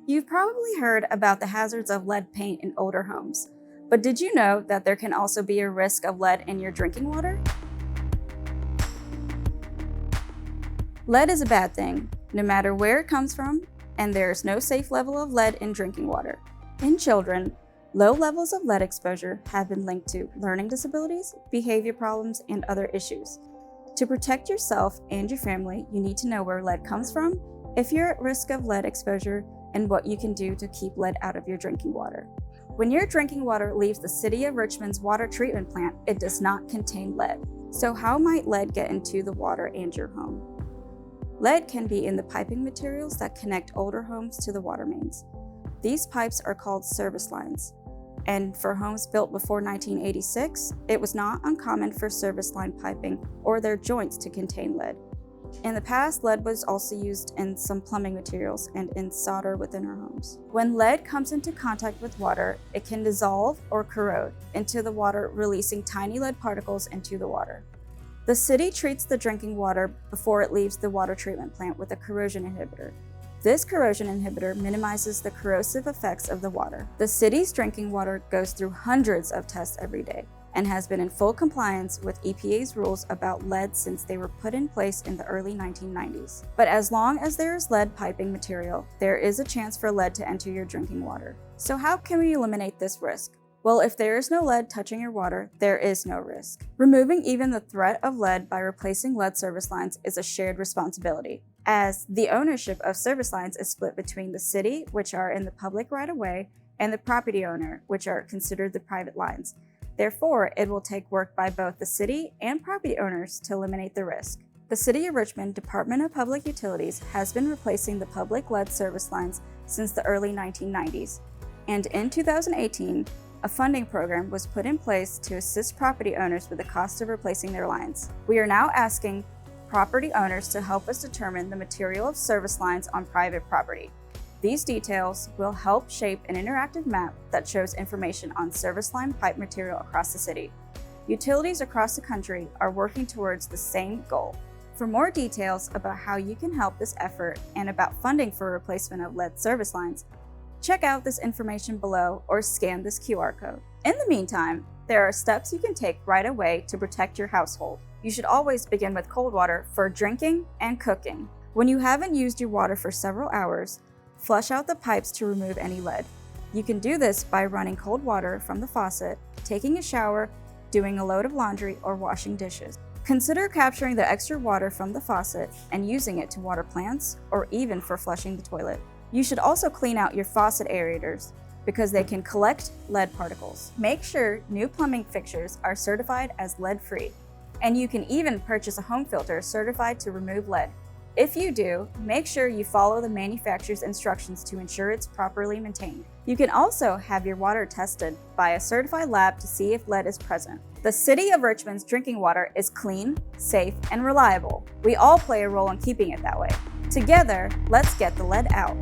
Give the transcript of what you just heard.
You've probably heard about the hazards of lead paint in older homes, but did you know that there can also be a risk of lead in your drinking water? Lead is a bad thing, no matter where it comes from, and there is no safe level of lead in drinking water. In children, low levels of lead exposure have been linked to learning disabilities, behavior problems, and other issues. To protect yourself and your family, you need to know where lead comes from, if you're at risk of lead exposure, and what you can do to keep lead out of your drinking water. When your drinking water leaves the City of Richmond's water treatment plant, it does not contain lead. So how might lead get into the water and your home? Lead can be in the piping materials that connect older homes to the water mains. These pipes are called service lines, and for homes built before 1986, it was not uncommon for service line piping or their joints to contain lead. In the past, lead was also used in some plumbing materials and in solder within our homes. When lead comes into contact with water, it can dissolve or corrode into the water, releasing tiny lead particles into the water. The city treats the drinking water before it leaves the water treatment plant with a corrosion inhibitor. This corrosion inhibitor minimizes the corrosive effects of the water. The city's drinking water goes through hundreds of tests every day and has been in full compliance with EPA's rules about lead since they were put in place in the early 1990s. But as long as there is lead piping material, there is a chance for lead to enter your drinking water. So how can we eliminate this risk? Well, if there is no lead touching your water, there is no risk. Removing even the threat of lead by replacing lead service lines is a shared responsibility, as the ownership of service lines is split between the city, which are in the public right-of-way, and the property owner, which are considered the private lines. Therefore, it will take work by both the city and property owners to eliminate the risk. The City of Richmond Department of Public Utilities has been replacing the public lead service lines since the early 1990s, and in 2018, a funding program was put in place to assist property owners with the cost of replacing their lines. We are now asking property owners to help us determine the material of service lines on private property. These details will help shape an interactive map that shows information on service line pipe material across the city. Utilities across the country are working towards the same goal. For more details about how you can help this effort and about funding for replacement of lead service lines, check out this information below or scan this QR code. In the meantime, there are steps you can take right away to protect your household. You should always begin with cold water for drinking and cooking. When you haven't used your water for several hours, flush out the pipes to remove any lead. You can do this by running cold water from the faucet, taking a shower, doing a load of laundry, or washing dishes. Consider capturing the extra water from the faucet and using it to water plants or even for flushing the toilet. You should also clean out your faucet aerators because they can collect lead particles. Make sure new plumbing fixtures are certified as lead-free, and you can even purchase a home filter certified to remove lead. If you do, make sure you follow the manufacturer's instructions to ensure it's properly maintained. You can also have your water tested by a certified lab to see if lead is present. The City of Richmond's drinking water is clean, safe, and reliable. We all play a role in keeping it that way. Together, let's get the lead out.